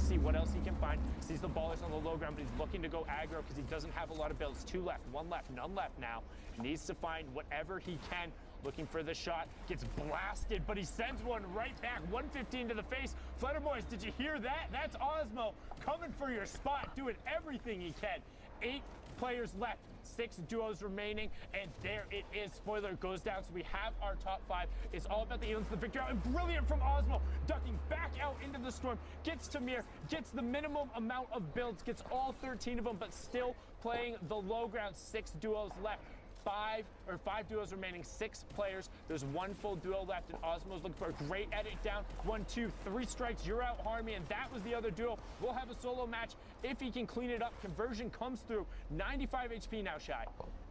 see what else he can find. Sees the ballers on the low ground, but he's looking to go aggro because he doesn't have a lot of builds. 2 left, 1 left, none left now. He needs to find whatever he can. Looking for the shot, gets blasted, but he sends one right back, 115 to the face. Flutter Boys, did you hear that? That's Osmo coming for your spot, doing everything he can. 8 players left, 6 duos remaining, and there it is. Spoiler goes down, so we have our top 5. It's all about the Elands, the victory out, and brilliant from Osmo, ducking back out into the storm, gets Tamir, gets the minimum amount of builds, gets all 13 of them, but still playing the low ground. 6 duos left. 5 duos remaining, 6 players. There's 1 full duo left, and Osmo's looking for a great edit down. 1, 2, 3 strikes, you're out, Harmy, and that was the other duo. We'll have a solo match if he can clean it up. Conversion comes through. 95 HP now, Shy.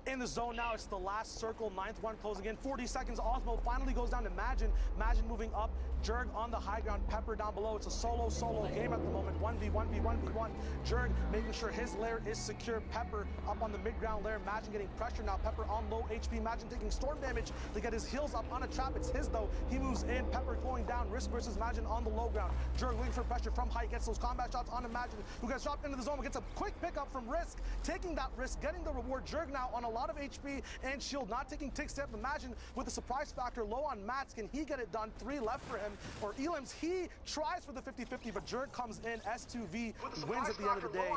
In the zone now, it's the last circle, 9th one closing in. 40 seconds, Osmo finally goes down to Majin. Majin moving up, Jurg on the high ground, Pepper down below. It's a solo game at the moment, 1v1v1v1. Jurg making sure his lair is secure. Pepper up on the mid-ground lair. Majin getting pressure now. Pepper on low HP. Majin taking storm damage to get his heals up on a trap. It's his though. He moves in. Pepper going down. Risk versus Majin on the low ground. Jurg looking for pressure from height. Gets those combat shots onto Majin, who gets dropped into the zone. Gets a quick pickup from Risk. Taking that risk, getting the reward. Jurg now on a lot of HP and shield, not taking tick step. Imagine with the surprise factor low on Mats, can he get it done? 3 left for him. Or Elam's, he tries for the 50-50, but Jurg comes in. S2V wins at the end of the day.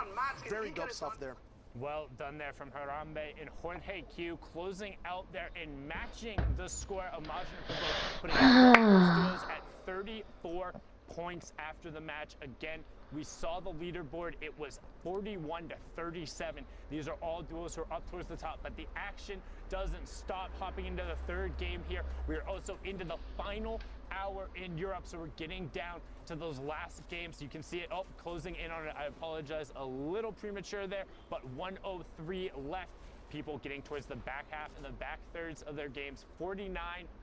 Very dope stuff there. Well done there from Harambe and Jorge Q, closing out there and matching the score of Majin and Pavot, putting those duos at 34 points after the match. Again, we saw the leaderboard. It was 41 to 37. These are all duos who are up towards the top, but the action doesn't stop. Hopping into the 3rd game here, we are also into the final hour in Europe, so we're getting down to those last games. You can see it, closing in on it. I apologize, a little premature there, but 103 left. People getting towards the back half and the back thirds of their games. 49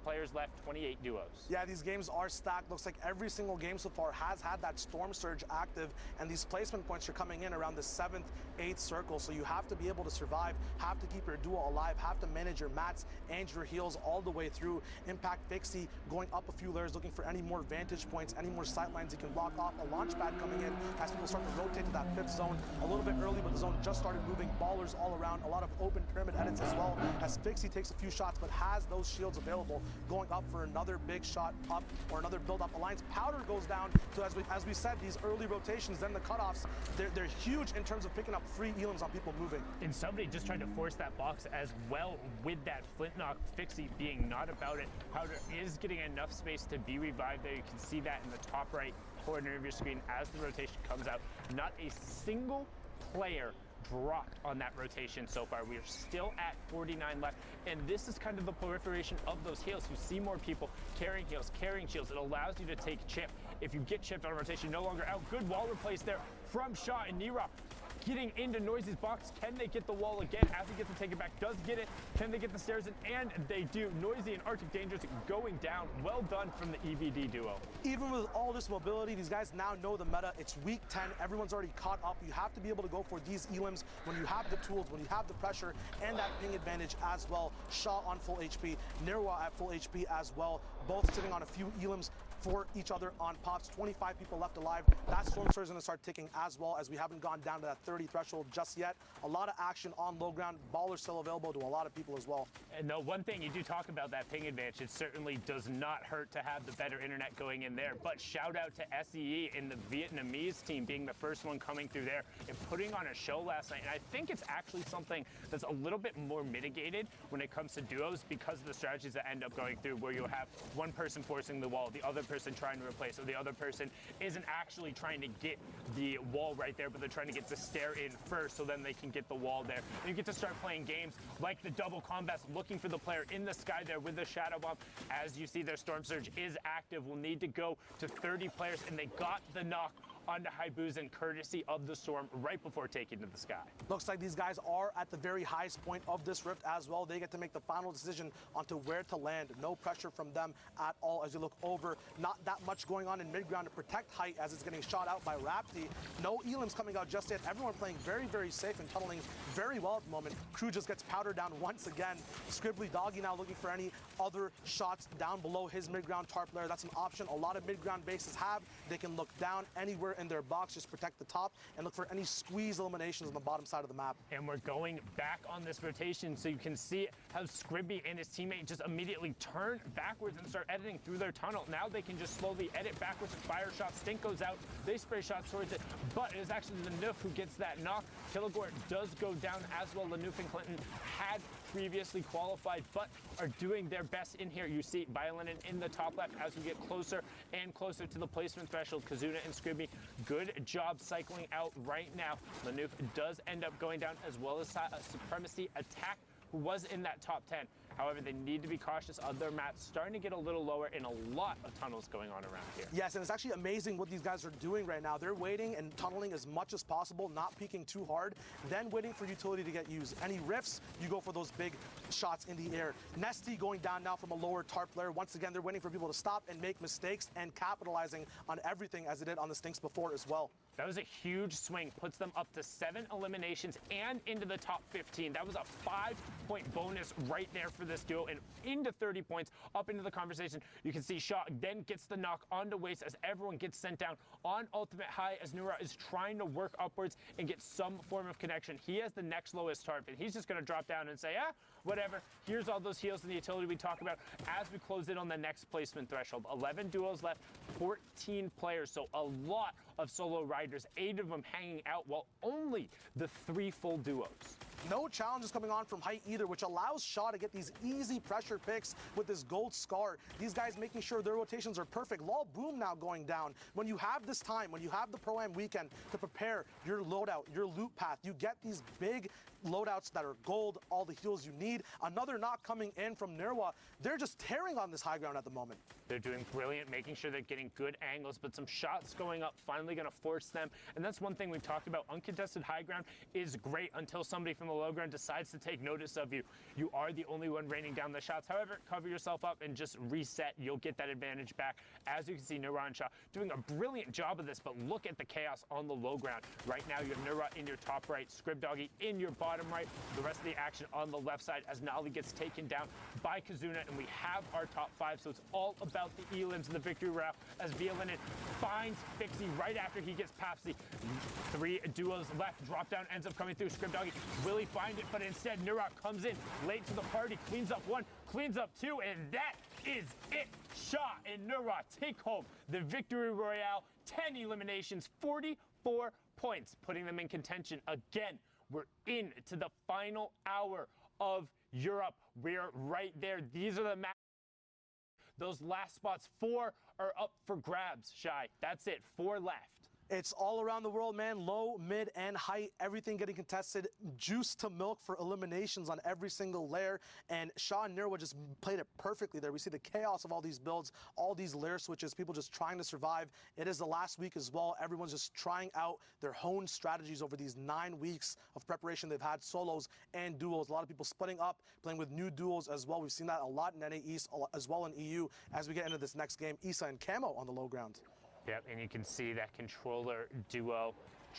players left, 28 duos. Yeah, these games are stacked. Looks like every single game so far has had that Storm Surge active, and these placement points are coming in around the 7th, 8th circle, so you have to be able to survive, have to keep your duo alive, have to manage your mats and your heals all the way through. Impact Fixie going up a few layers, looking for any more vantage points, any more sight lines he can block off. A launch pad coming in as people start to rotate to that 5th zone. A little bit early, but the zone just started moving. Ballers all around, a lot of open pyramid edits as well, as Fixie takes a few shots but has those shields available, going up for another big shot up or another build up. Alliance Powder goes down. So as we said, these early rotations, then the cutoffs, they're huge in terms of picking up free Elams on people moving. And somebody just tried to force that box as well with that flint knock. Fixie being not about it. Powder is getting enough space to be revived there. You can see that in the top right corner of your screen as the rotation comes out. Not a single player dropped on that rotation so far. We are still at 49 left, and this is kind of the proliferation of those heals. You see more people carrying heals, carrying shields. It allows you to take chip. If you get chipped on a rotation, no longer out. Good wall replace there from Shaw, and Nira getting into Noisy's box. Can they get the wall again as he gets to take it back? Does get it. Can they get the stairs in? And they do. Noisy and Arctic Dangerous going down. Well done from the EVD duo. Even with all this mobility, these guys now know the meta. It's week 10. Everyone's already caught up. You have to be able to go for these Elams when you have the tools, when you have the pressure, and that ping advantage as well. Shaw on full HP, Nirwa at full HP as well. Both sitting on a few Elams for each other on pops. 25 people left alive. That Storm Surge is going to start ticking as well, as we haven't gone down to that 30 threshold just yet. A lot of action on low ground. Ballers still available to a lot of people as well. And the one thing you do talk about, that ping advantage, it certainly does not hurt to have the better internet going in there. But shout out to SEE and the Vietnamese team being the first one coming through there and putting on a show last night. And I think it's actually something that's a little bit more mitigated when it comes to duos because of the strategies that end up going through, where you'll have one person forcing the wall, the other person trying to replace, or the other person isn't actually trying to get the wall right there, but they're trying to get the stair in first so then they can get the wall there. And you get to start playing games like the double combats, looking for the player in the sky there with the shadow bomb. As you see, their Storm Surge is active. We'll need to go to 30 players, and they got the knock onto Haibuzan courtesy of the storm right before taking to the sky. Looks like these guys are at the very highest point of this rift as well. They get to make the final decision onto where to land. No pressure from them at all as you look over. Not that much going on in mid-ground to protect height as it's getting shot out by Rapti. No Elams coming out just yet. Everyone playing very, very safe and tunneling very well at the moment. Crew just gets powdered down once again. Scribbly Doggy now looking for any other shots down below his mid-ground tarp layer. That's an option a lot of mid-ground bases have. They can look down anywhere in their box, just protect the top, and look for any squeeze eliminations on the bottom side of the map. And we're going back on this rotation, so you can see how Scribby and his teammate just immediately turn backwards and start editing through their tunnel. Now they can just slowly edit backwards and fire shots. Stink goes out, they spray shots towards it, but it is actually Lanuf who gets that knock. Killigore does go down as well. Lanuf and Clinton had previously qualified, but are doing their best in here. You see Violin in the top left as we get closer and closer to the placement threshold. Kazuna and Scribby, good job cycling out right now. Lanuf does end up going down, as well as Supremacy Attack, who was in that top 10. However, they need to be cautious. Other mats starting to get a little lower, and a lot of tunnels going on around here. Yes, and it's actually amazing what these guys are doing right now. They're waiting and tunneling as much as possible, not peeking too hard, then waiting for utility to get used. Any rifts, you go for those big shots in the air. Nesty going down now from a lower tarp layer. Once again, they're waiting for people to stop and make mistakes and capitalizing on everything as they did on the Stinks before as well. That was a huge swing, puts them up to 7 eliminations and into the top 15. That was a 5-point bonus right there for this duo, and into 30 points, up into the conversation. You can see Shaw then gets the knock onto Waste as everyone gets sent down on ultimate high, as Nura is trying to work upwards and get some form of connection. He has the next lowest tarp, and he's just going to drop down and say, whatever. Here's all those heals and the utility we talked about as we close in on the next placement threshold. 11 duos left, 14 players, so a lot of solo riders, 8 of them hanging out, while only the 3 full duos. No challenges coming on from height either, which allows Shaw to get these easy pressure picks with this gold scar. These guys making sure their rotations are perfect. Lol Boom now going down. When you have this time, when you have the Pro-Am weekend to prepare your loadout, your loot path, you get these big loadouts that are gold, all the heals you need. Another knock coming in from Nirwa. They're just tearing on this high ground at the moment. They're doing brilliant, making sure they're getting good angles, but some shots going up, finally going to force them. And that's one thing we've talked about. Uncontested high ground is great until somebody from the low ground decides to take notice of you. You are the only one raining down the shots. However, cover yourself up and just reset. You'll get that advantage back. As you can see, Nura and Shaw doing a brilliant job of this, but look at the chaos on the low ground. Right now, you have Nura in your top right, Scribdoggy in your bottom right, the rest of the action on the left side as Nali gets taken down by Kazuna, and we have our top 5, so it's all about the elims and the victory route as Violinin finds Fixie right after he gets Papsy. 3 duos left, drop down ends up coming through. Scribdoggy will he find it, but instead Nurok comes in late to the party, cleans up 1, cleans up 2, and that is it. Shaw and Nurok take home the victory royale, 10 eliminations, 44 points, putting them in contention again. We're into the final hour of Europe. We're right there. These are the matches. Those last spots, 4 are up for grabs, Shy. That's it, 4 left. It's all around the world, man. Low, mid, and height, everything getting contested. Juice to milk for eliminations on every single layer. And Shaw and Nirwa just played it perfectly there. We see the chaos of all these builds, all these layer switches, people just trying to survive. It is the last week as well. Everyone's just trying out their honed strategies over these 9 weeks of preparation. They've had solos and duos. A lot of people splitting up, playing with new duos as well. We've seen that a lot in NA East, as well in EU. As we get into this next game, Issa and Camo on the low ground. Yep, and you can see that controller duo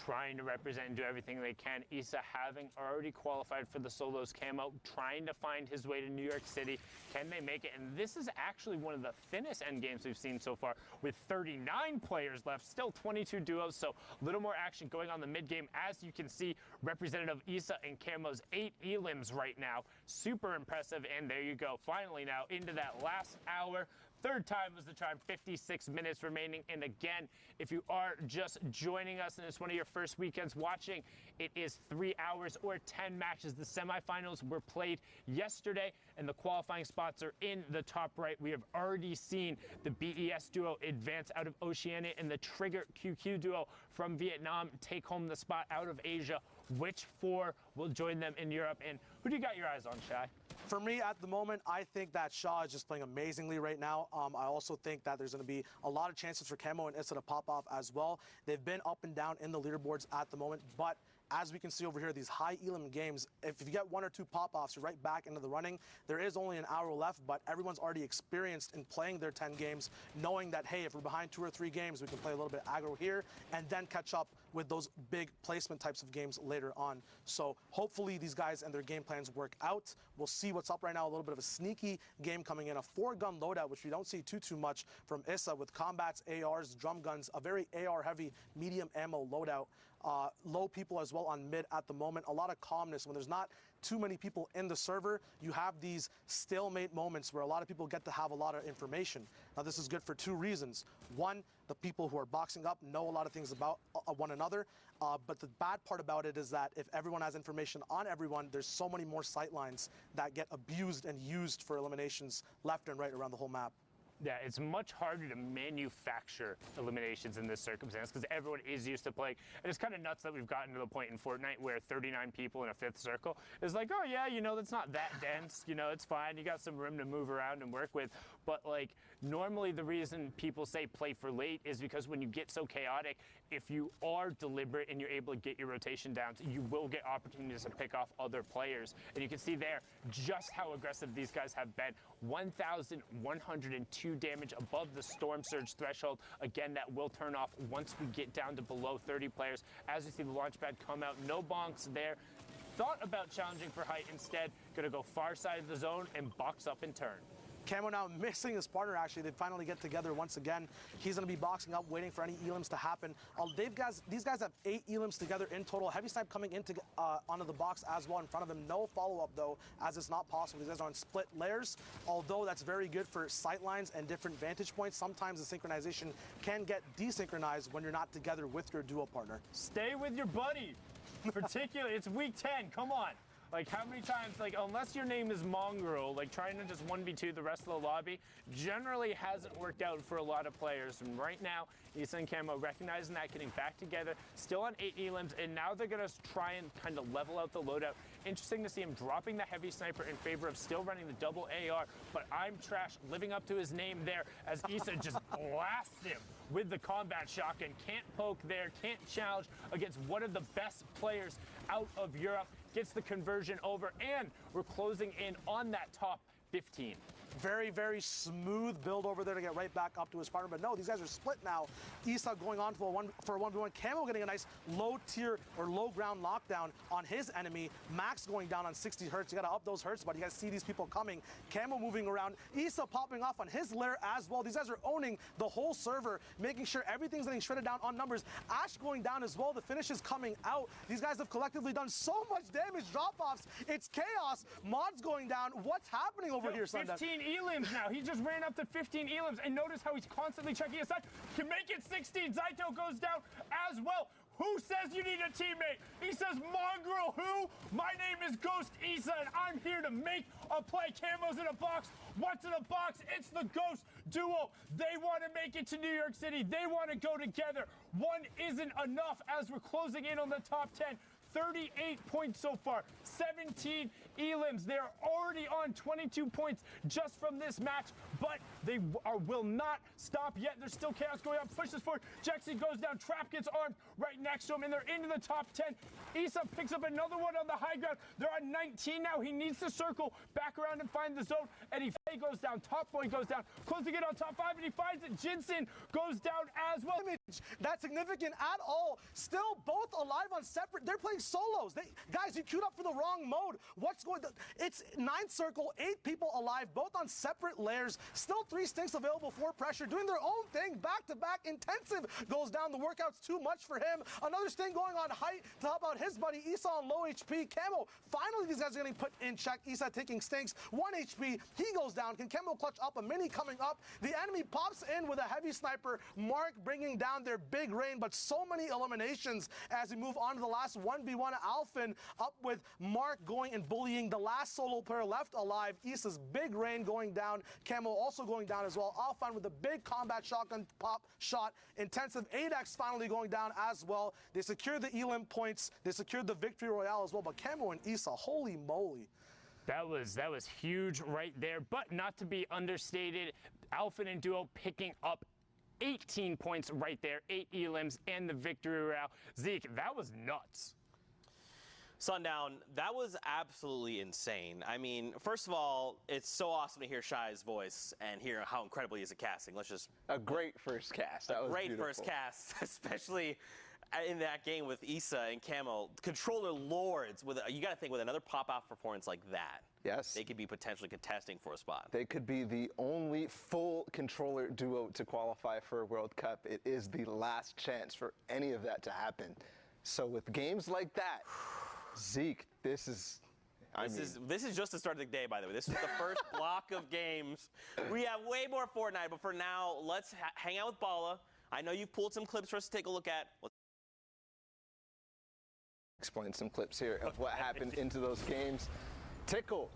trying to represent and do everything they can. Issa having already qualified for the solos, Camo trying to find his way to New York City. Can they make it? And this is actually one of the thinnest end games we've seen so far, with 39 players left, still 22 duos, so a little more action going on the mid game. As you can see, representative Issa and Camo's 8 elims right now. Super impressive, and there you go. Finally now into that last hour. 3rd time was the charm, 56 minutes remaining. And again, if you are just joining us and it's one of your first weekends watching, it is 3 hours or 10 matches. The semifinals were played yesterday, and the qualifying spots are in the top right. We have already seen the BES duo advance out of Oceania and the Trigger QQ duo from Vietnam take home the spot out of Asia. Which 4 will join them in Europe? And who do you got your eyes on, Shai? For me, at the moment, I think that Shaw is just playing amazingly right now. I also think that there's going to be a lot of chances for Camo and Issa to pop off as well. They've been up and down in the leaderboards at the moment, but as we can see over here, these high elim games, if you get 1 or 2 pop-offs, you're right back into the running. There is only an hour left, but everyone's already experienced in playing their 10 games, knowing that, hey, if we're behind 2 or 3 games, we can play a little bit aggro here and then catch up with those big placement types of games later on. So hopefully these guys and their game plans work out. We'll see what's up right now. A little bit of a sneaky game coming in, a 4-gun loadout, which we don't see too much from Issa, with combats, ARs, drum guns, a very AR-heavy medium ammo loadout. Low people as well on mid at the moment. A lot of calmness. When there's not too many people in the server, you have these stalemate moments where a lot of people get to have a lot of information. Now, this is good for 2 reasons. One, the people who are boxing up know a lot of things about one another. But the bad part about it is that if everyone has information on everyone, there's so many more sight lines that get abused and used for eliminations left and right around the whole map. Yeah, it's much harder to manufacture eliminations in this circumstance because everyone is used to playing. And it's kind of nuts that we've gotten to the point in Fortnite where 39 people in a 5th circle is like, oh yeah, you know, that's not that dense. You know, it's fine. You got some room to move around and work with. But like, normally the reason people say play for late is because when you get so chaotic, if you are deliberate and you're able to get your rotation down, you will get opportunities to pick off other players. And you can see there just how aggressive these guys have been. 1,102 damage above the storm surge threshold. Again, that will turn off once we get down to below 30 players. As you see the launch pad come out, no bonks there. Thought about challenging for height instead. Gonna go far side of the zone and box up and turn. Camo now missing his partner, actually. They finally get together once again. He's going to be boxing up, waiting for any elims to happen. These guys have 8 elims together in total. Heavy Snipe coming into onto the box as well in front of him. No follow-up, though, as it's not possible. These guys are on split layers, although that's very good for sight lines and different vantage points. Sometimes the synchronization can get desynchronized when you're not together with your duo partner. Stay with your buddy. Particularly, it's week 10. Come on. Like, how many times, like, unless your name is Mongrel, like, trying to just 1v2 the rest of the lobby generally hasn't worked out for a lot of players. And right now, Issa and Camo recognizing that, getting back together, still on 8 elims, and now they're going to try and kind of level out the loadout. Interesting to see him dropping the heavy sniper in favor of still running the double AR, but I'm Trash living up to his name there as Issa just blasts him with the combat shotgun. Can't poke there, can't challenge against one of the best players out of Europe. Gets the conversion over, and we're closing in on that top 15. Very, very smooth build over there to get right back up to his partner. But no, these guys are split now. Issa going on for a 1v1. Camo getting a nice low tier or low ground lockdown on his enemy. Max going down on 60 hertz. You got to up those hertz, but you got to see these people coming. Camo moving around. Issa popping off on his lair as well. These guys are owning the whole server, making sure everything's getting shredded down on numbers. Ash going down as well. The finish is coming out. These guys have collectively done so much damage. Drop-offs. It's chaos. Mods going down. What's happening over here, Sunday? 15 elims now. He just ran up to 15 elims, and notice how he's constantly checking his side. Can make it 16. Zaito goes down as well. Who says you need a teammate? He says, Mongrel, who? My name is Ghost Issa, and I'm here to make a play. Camo's in a box. What's in a box? It's the Ghost duo. They want to make it to New York City. They want to go together. One isn't enough as we're closing in on the top 10. 38 points so far, 17 elims. They're already on 22 points just from this match, but they will not stop yet. There's still chaos going on. Pushes forward. Jexy goes down. Trap gets armed right next to him, and they're into the top 10. Issa picks up another one on the high ground. They're on 19 now. He needs to circle back around and find the zone, and he goes down. Top boy goes down. Closing in on top 5, and he finds it. Jinsen goes down as well. That's significant at all. Still both alive on separate. They're playing solos. Guys, you queued up for the wrong mode. What's going on? It's 9th circle, 8 people alive, both on separate layers. Still 3 stinks available for pressure, doing their own thing. Back-to-back intensive goes down. The workout's too much for him. Another sting going on height to help out his buddy. Issa on low HP. Camo, finally these guys are getting put in check. Issa taking stinks. 1 HP. He goes down. Can Camo clutch up? A mini coming up. The enemy pops in with a heavy sniper. Mark bringing down their big rain, but so many eliminations as we move on to the last 1v1. Alphen up with Mark going and bullying the last solo player left alive. Issa's big rain going down. Camo also going down as well. Alphen with the big combat shotgun pop shot. Intensive 8x finally going down as well. They secured the elim points. They secured the victory royale as well. But Camo and Issa, holy moly. That was huge right there, but not to be understated. Alphen and Duo picking up 18 points right there, 8 elims and the victory royale. Zeke, that was nuts. Sundown, that was absolutely insane. I mean, first of all, it's so awesome to hear Shy's voice and hear how incredible he is at casting. Let's just... A great first cast. That was great beautiful. First cast, especially in that game with Issa and Camo. Controller lords, with you got to think with another pop-out performance like that. Yes. They could be potentially contesting for a spot. They could be the only full controller duo to qualify for a World Cup. It is the last chance for any of that to happen. So with games like that, Zeke, this is just the start of the day, by the way. This is the first block of games. We have way more Fortnite, but for now, let's hang out with Bala. I know you've pulled some clips for us to take a look at. Explain some clips here of what happened into those games. Tickle,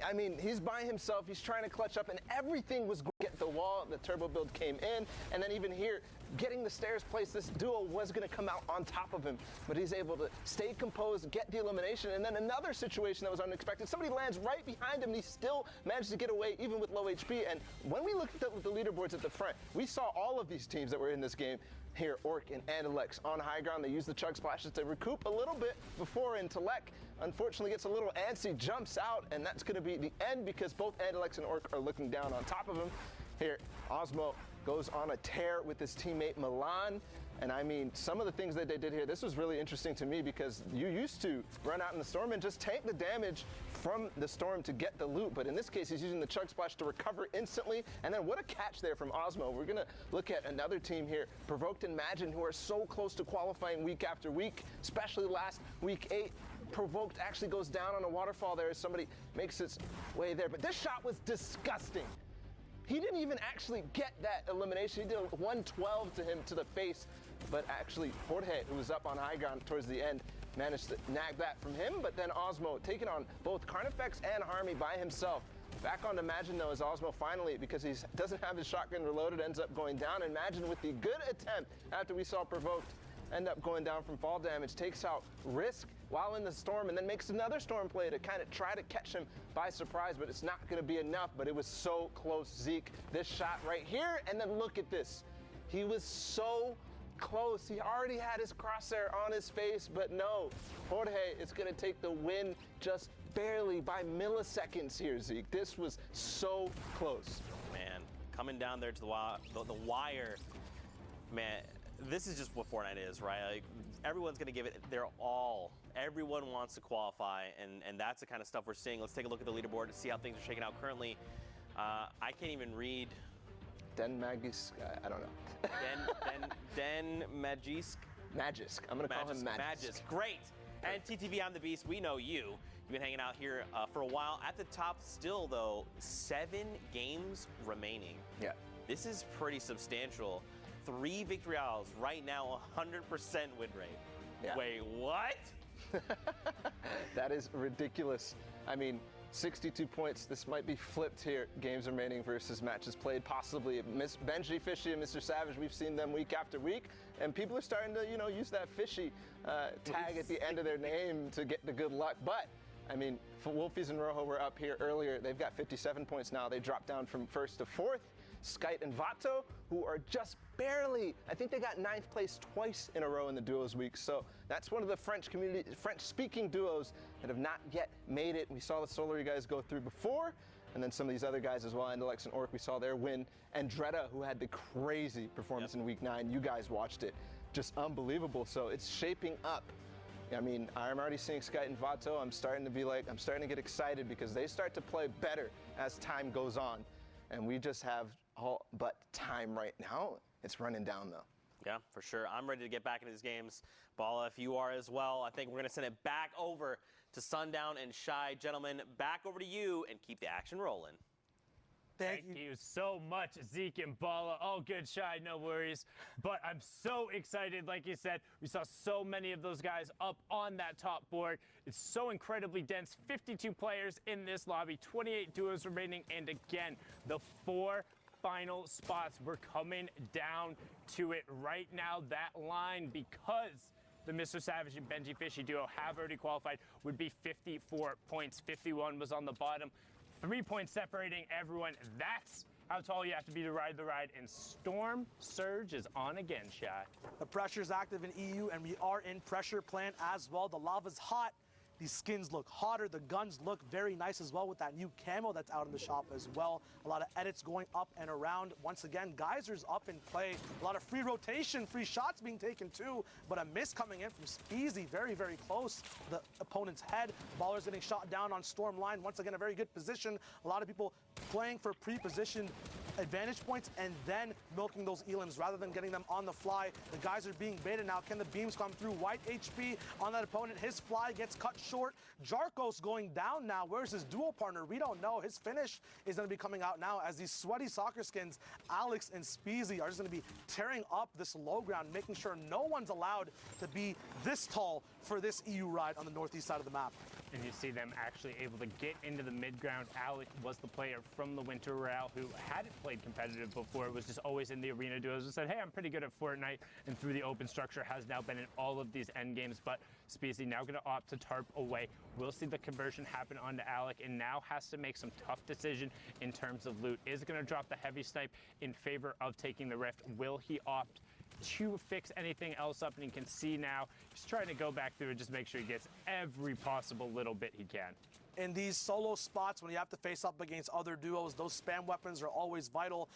I mean, he's by himself. He's trying to clutch up, and everything was going to get the wall. The turbo build came in, and then even here, getting the stairs placed, this duo was going to come out on top of him, but he's able to stay composed, get the elimination, and then another situation that was unexpected. Somebody lands right behind him, and he still managed to get away, even with low HP. And when we looked at the leaderboards at the front, we saw all of these teams that were in this game. Here, Orc and Andalex on high ground. They use the chug splashes to recoup a little bit before, and Telek unfortunately gets a little antsy, jumps out, and that's going to be the end because both Andalex and Orc are looking down on top of him. Here, Osmo goes on a tear with his teammate Milan. And I mean, some of the things that they did here, this was really interesting to me because you used to run out in the storm and just tank the damage from the storm to get the loot. But in this case, he's using the chug splash to recover instantly. And then what a catch there from Osmo. We're going to look at another team here, Provoked and Imagine, who are so close to qualifying week after week, especially last week 8. Provoked actually goes down on a waterfall there as somebody makes its way there. But this shot was disgusting. He didn't even actually get that elimination. He did a 112 to him to the face, but actually Jorge, who was up on high ground towards the end, managed to nag that from him. But then Osmo taking on both Carnifex and Harmy by himself. Back on Imagine though is Osmo finally, because he doesn't have his shotgun reloaded, ends up going down. Imagine with the good attempt after we saw Provoked end up going down from fall damage, takes out Risk while in the storm, and then makes another storm play to kind of try to catch him by surprise, but it's not going to be enough. But it was so close, Zeke. This shot right here, and then look at this. He was so close. He already had his crosshair on his face, but no. Jorge is going to take the win just barely by milliseconds here, Zeke. This was so close. Man, coming down there to the wire, man, this is just what Fortnite is, right? Like, everyone's going to give it their all. Everyone wants to qualify, and that's the kind of stuff we're seeing. Let's take a look at the leaderboard to see how things are shaking out currently. I can't even read. Den Magisk, I don't know. Den Magisk? Magisk. I'm going to call him Magisk. Magisk, great. And TTV, I'm the Beast. We know you. You've been hanging out here for a while. At the top still, though, 7 games remaining. Yeah. This is pretty substantial. 3 victory odds right now, 100% win rate. Yeah. Wait, what? That is ridiculous. I mean, 62 points. This might be flipped here. Games remaining versus matches played. Possibly Benji, Fishy, and Mr. Savage. We've seen them week after week, and people are starting to, use that Fishy tag at the end of their name to get the good luck. But I mean, Wolfies and Rojo were up here earlier. They've got 57 points now. They dropped down from 1st to 4th. Skyte and Vato, who are just barely, I think they got 9th place twice in a row in the duos week. So that's one of the French-speaking duos that have not yet made it. We saw the Solary guys go through before, and then some of these other guys as well, Andalex and Orc, we saw their win. And Dreda, who had the crazy performance in week 9. You guys watched it. Just unbelievable. So it's shaping up. I mean, I'm already seeing Skyte and Vato. I'm starting to get excited because they start to play better as time goes on. And we just have all but time right now. It's running down, though. Yeah, for sure. I'm ready to get back into these games. Bala, if you are as well, I think we're going to send it back over to Sundown and Shy. Gentlemen, back over to you and keep the action rolling. Thank you so much, Zeke and Bala. Oh, good, Shy, no worries. But I'm so excited. Like you said, we saw so many of those guys up on that top board. It's so incredibly dense. 52 players in this lobby, 28 duos remaining. And again, the 4 final spots, we're coming down to it right now. That line, because the Mr. Savage and Benji Fishy duo have already qualified, would be 54 points. 51 was on the bottom. 3 points separating everyone. That's how tall you have to be to ride the ride. And Storm Surge is on again, Shy. The pressure is active in EU, and we are in pressure plant as well. The lava's hot. These skins look hotter. The guns look very nice as well with that new camo that's out in the shop as well. A lot of edits going up and around. Once again, Geysers up in play. A lot of free rotation, free shots being taken too, but a miss coming in from Speezy, very, very close to the opponent's head. Baller's getting shot down on Storm line. Once again, a very good position. A lot of people playing for pre-positioned advantage points and then milking those elims rather than getting them on the fly. The guys are being baited now. Can the beams come through? White HP on that opponent. His fly gets cut short. Jarkos going down now. Where's his dual partner? We don't know. His finish is going to be coming out now as these sweaty soccer skins, Alex and Speezy, are just going to be tearing up this low ground, making sure no one's allowed to be this tall for this EU ride on the northeast side of the map. And you see them actually able to get into the mid-ground. Alec was the player from the Winter Royale who hadn't played competitive before, was just always in the arena duos, and said, hey, I'm pretty good at Fortnite, and through the open structure has now been in all of these end games. But Speezy now going to opt to tarp away. We'll see the conversion happen onto Alec, and now has to make some tough decision in terms of loot. Is going to drop the heavy snipe in favor of taking the rift. Will he opt to fix anything else up? And you can see now he's trying to go back through and just make sure he gets every possible little bit he can. In these solo spots, when you have to face up against other duos, those spam weapons are always vital.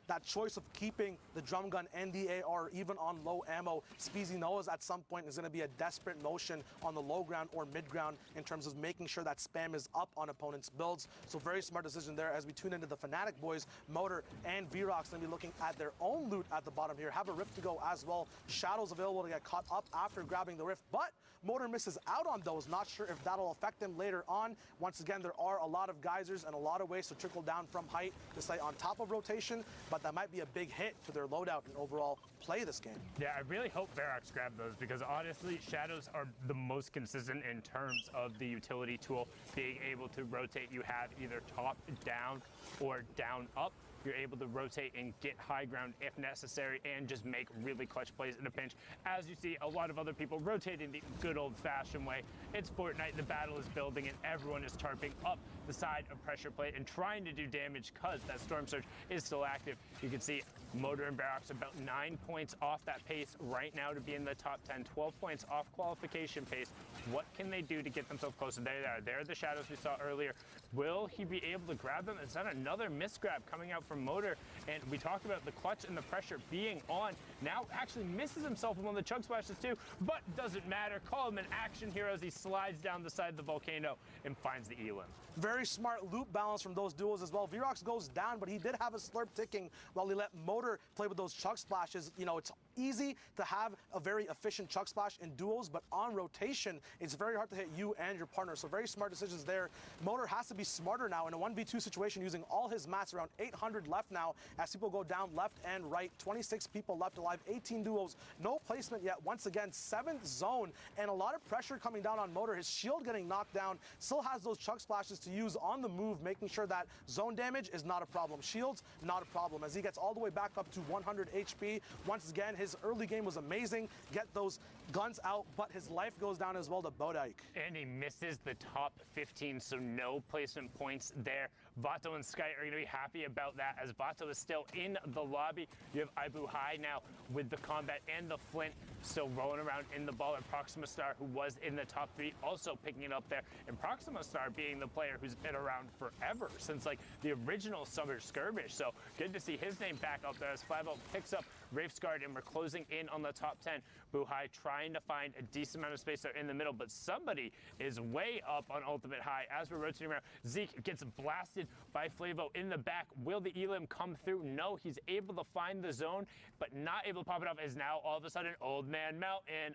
That choice of keeping the drum gun and the AR even on low ammo, Speezy knows at some point is going to be a desperate motion on the low ground or mid ground in terms of making sure that spam is up on opponents' builds. So very smart decision there as we tune into the Fnatic boys. Motor and Vrox going to be looking at their own loot at the bottom here. Have a rift to go as well. Shadows available to get caught up after grabbing the rift, but Motor misses out on those. Not sure if that'll affect him later on. Once again, there are a lot of geysers and a lot of ways to trickle down from height to stay on top of rotation, but that might be a big hit to their loadout and overall play this game. Yeah, I really hope Vrox grabbed those, because honestly, Shadows are the most consistent in terms of the utility tool, being able to rotate. You have either top down or down up. You're able to rotate and get high ground if necessary and just make really clutch plays in a pinch. As you see, a lot of other people rotating the good old-fashioned way. It's Fortnite, the battle is building, and everyone is tarping up the side of pressure plate and trying to do damage because that Storm Surge is still active. You can see Motor and Vrox about 9 points off that pace right now to be in the top 10, 12 points off qualification pace. What can they do to get themselves closer? There they are. There are the Shadows we saw earlier. Will he be able to grab them? Is that another misgrab coming out from Motor? And we talked about the clutch and the pressure being on. Now actually misses himself in one of the chug splashes too, but doesn't matter. Call him an action hero as he slides down the side of the volcano and finds the elim. Very smart loop balance from those duos as well. Vrox goes down, but he did have a slurp ticking while he let Motor play with those chug splashes. You know, it's easy to have a very efficient chug splash in duos, but on rotation, it's very hard to hit you and your partner. So very smart decisions there. Motor has to be smarter now in a 1v2 situation, using all his mats, around 800 left now as people go down left and right. 26 people left alive, 18 duos, no placement yet. Once again, 7th zone and a lot of pressure coming down on Motor. His shield getting knocked down, still has those chug splashes to use on the move, making sure that zone damage is not a problem. Shields, not a problem, as he gets all the way back up to 100 HP. Once again, his early game was amazing. Get those guns out, but his life goes down as well to Bodike. And he misses the top 15, so no placement points there. Vato and Sky are going to be happy about that, as Vato is still in the lobby. You have Ibu High now with the combat and the flint still rolling around in the ball. And Proxima Star, who was in the top 3, also picking it up there. And Proxima Star being the player who's been around forever, since like the original Summer Skirmish. So good to see his name back up there as Flybo picks up Wraith's Guard, and we're closing in on the top 10. Buhai trying to find a decent amount of space there in the middle, but somebody is way up on Ultimate High as we're rotating around. Zeke gets blasted by Flavo in the back. Will the Elim come through? No, he's able to find the zone, but not able to pop it off, as now all of a sudden Old Man Mountain,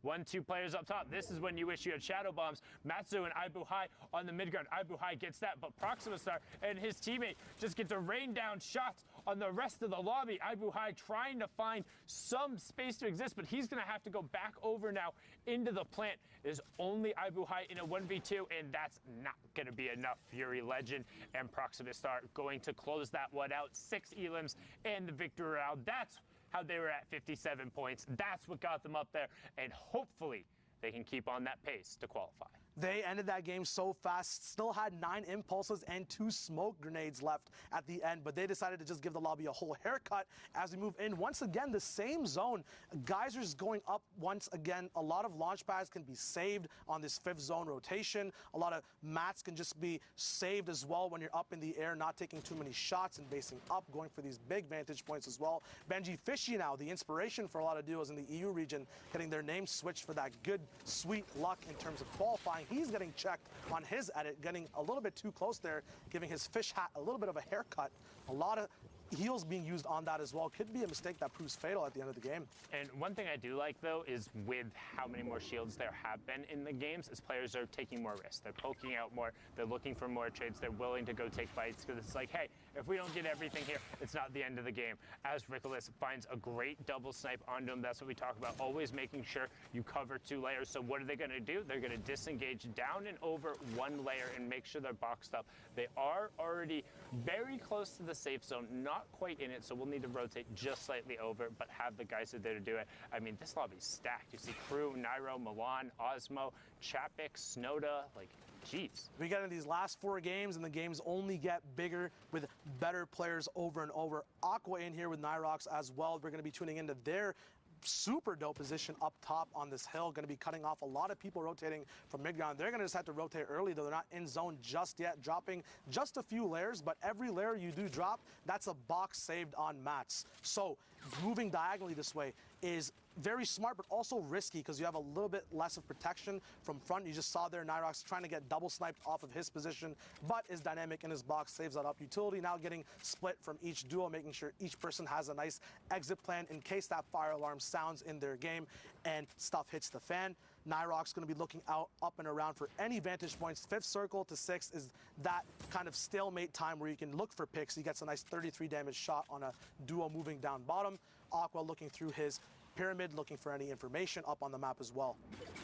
1-2 players up top. This is when you wish you had Shadow Bombs. Matsu and Ibu High on the mid ground. Ibu High gets that, but Proxima Star and his teammate just get to rain down shots on the rest of the lobby. Ibu High trying to find some space to exist, but he's going to have to go back over now into the plant. There's only Ibu High in a 1v2, and that's not going to be enough. Fury Legend and Proxima Star going to close that one out. 6 elims and the victory round. That's how they were at 57 points. That's what got them up there, and hopefully they can keep on that pace to qualify. They ended that game so fast, still had 9 impulses and 2 smoke grenades left at the end, but they decided to just give the lobby a whole haircut as we move in. Once again, the same zone. Geysers going up once again. A lot of launch pads can be saved on this 5th zone rotation. A lot of mats can just be saved as well when you're up in the air, not taking too many shots and basing up, going for these big vantage points as well. Benji Fishy now, the inspiration for a lot of duos in the EU region, getting their name switched for that good, sweet luck in terms of qualifying. He's getting checked on his edit, getting a little bit too close there, giving his fish hat a little bit of a haircut. A lot of heals being used on that as well. Could be a mistake that proves fatal at the end of the game. And one thing I do like, though, is with how many more shields there have been in the games, is players are taking more risks. They're poking out more. They're looking for more trades. They're willing to go take fights because it's like, hey, if we don't get everything here, it's not the end of the game. As Rickolas finds a great double snipe onto him, that's what we talk about, always making sure you cover 2 layers. So what are they going to do? They're going to disengage down and over 1 layer and make sure they're boxed up. They are already very close to the safe zone, not quite in it, so we'll need to rotate just slightly over, but have the guys there to do it. I mean, this lobby's stacked. You see Crew, Nairo, Milan, Osmo, Chapik, Snoda, like, jeez. We get into these last 4 games, and the games only get bigger with better players over and over. Aqua in here with Nyrox as well. We're going to be tuning into their super dope position up top on this hill. Going to be cutting off a lot of people rotating from mid-ground. They're going to just have to rotate early, though. They're not in zone just yet, dropping just a few layers, but every layer you do drop, that's a box saved on mats. So moving diagonally this way is very smart, but also risky because you have a little bit less of protection from front. You just saw there Nyrox trying to get double sniped off of his position, but is dynamic in his box, saves that up. Utility now getting split from each duo, making sure each person has a nice exit plan in case that fire alarm sounds in their game and stuff hits the fan. Nyrox going to be looking out, up and around for any vantage points. 5th circle to 6th is that kind of stalemate time where you can look for picks. He gets a nice 33 damage shot on a duo moving down bottom. Aqua looking through his pyramid, looking for any information up on the map as well.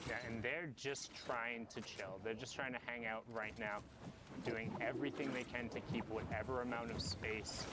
Yeah, and they're just trying to chill. They're just trying to hang out right now, doing everything they can to keep whatever amount of space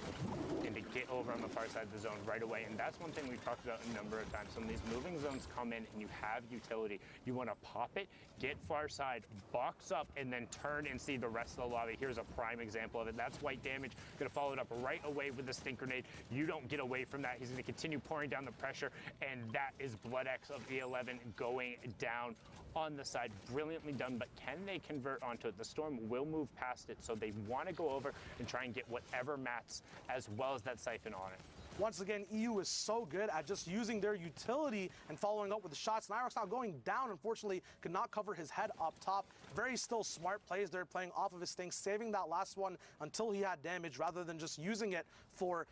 and to get over on the far side of the zone right away. And that's one thing we've talked about a number of times. When these moving zones come in and you have utility, you want to pop it, get far side, box up, and then turn and see the rest of the lobby. Here's a prime example of it. That's white damage. Going to follow it up right away with the stink grenade. You don't get away from that. He's going to continue pouring down the pressure, and that is Blood X of E11 going down on the side. Brilliantly done, but can they convert onto it? The Storm will move past it, so they want to go over and try and get whatever mats as well as that siphon on it. Once again, EU is so good at just using their utility and following up with the shots. Nyrox now going down, unfortunately, could not cover his head up top. Very still smart plays there, playing off of his thing, saving that last one until he had damage rather than just using it for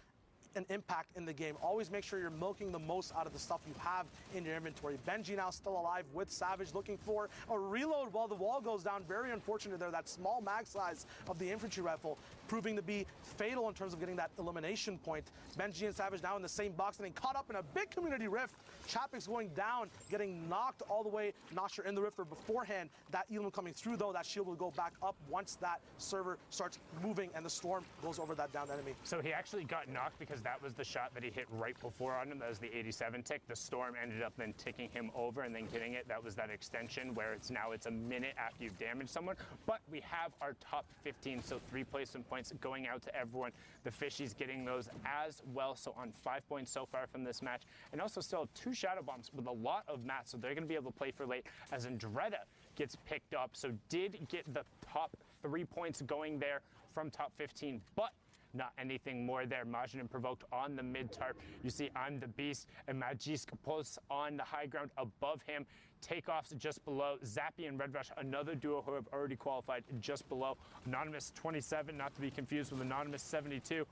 an impact in the game. Always make sure you're milking the most out of the stuff you have in your inventory. Benji now still alive with Savage, looking for a reload while the wall goes down. Very unfortunate there. That small mag size of the infantry rifle proving to be fatal in terms of getting that elimination point. Benji and Savage now in the same box, getting caught up in a big community rift. Chapik's going down, getting knocked all the way. Not sure in the rift or beforehand. That Elam coming through, though. That shield will go back up once that server starts moving and the Storm goes over that down enemy. So he actually got knocked because that was the shot that he hit right before on him. That was the 87 tick. The Storm ended up then ticking him over and then getting it. That was that extension where it's a minute after you've damaged someone. But we have our top 15, so 3 placement points going out to everyone. The Fishies getting those as well, so on 5 points so far from this match. And also still have 2 shadow bombs with a lot of mats, so they're going to be able to play for late as Andretta gets picked up. So did get the top 3 points going there from top 15, but not anything more there. Majin provoked on the mid tarp. You see I'm the Beast and Magisk posts on the high ground above him. Takeoffs just below. Zappy and Red Rush, another duo who have already qualified, just below. Anonymous 27, not to be confused with Anonymous 72,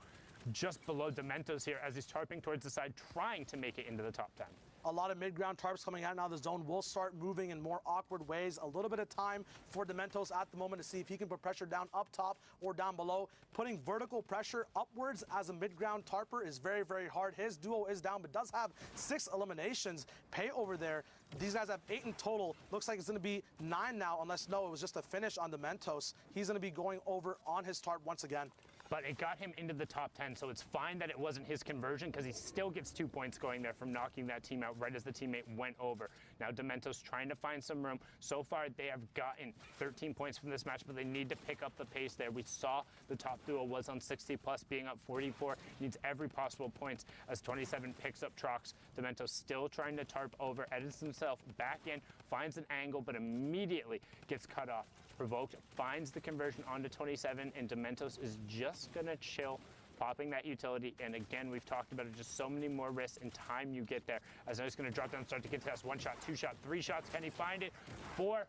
just below Dementos here as he's tarping towards the side, trying to make it into the top 10. A lot of mid-ground tarps coming out now. The zone will start moving in more awkward ways. A little bit of time for Dementos at the moment to see if he can put pressure down up top or down below. Putting vertical pressure upwards as a mid-ground tarper is very, very hard. His duo is down, but does have 6 eliminations. Pay over there. These guys have 8 in total. Looks like it's going to be 9 now, unless, no, it was just a finish on Dementos. He's going to be going over on his tarp once again. but it got him into the top 10, so it's fine that it wasn't his conversion because he still gets 2 points going there from knocking that team out right as the teammate went over. Now Dementos trying to find some room. So far they have gotten 13 points from this match, but they need to pick up the pace there. We saw the top duo was on 60 plus, being up 44, needs every possible points as 27 picks up Trox. Dementos still trying to tarp over, edits himself back in, finds an angle, but immediately gets cut off. Provoked finds the conversion onto 27, and Dementos is just gonna chill, popping that utility. And again, we've talked about it, just so many more risks and time you get there. As now he's gonna drop down, start to contest. 1 shot, 2 shot, 3 shots. Can he find it? 4.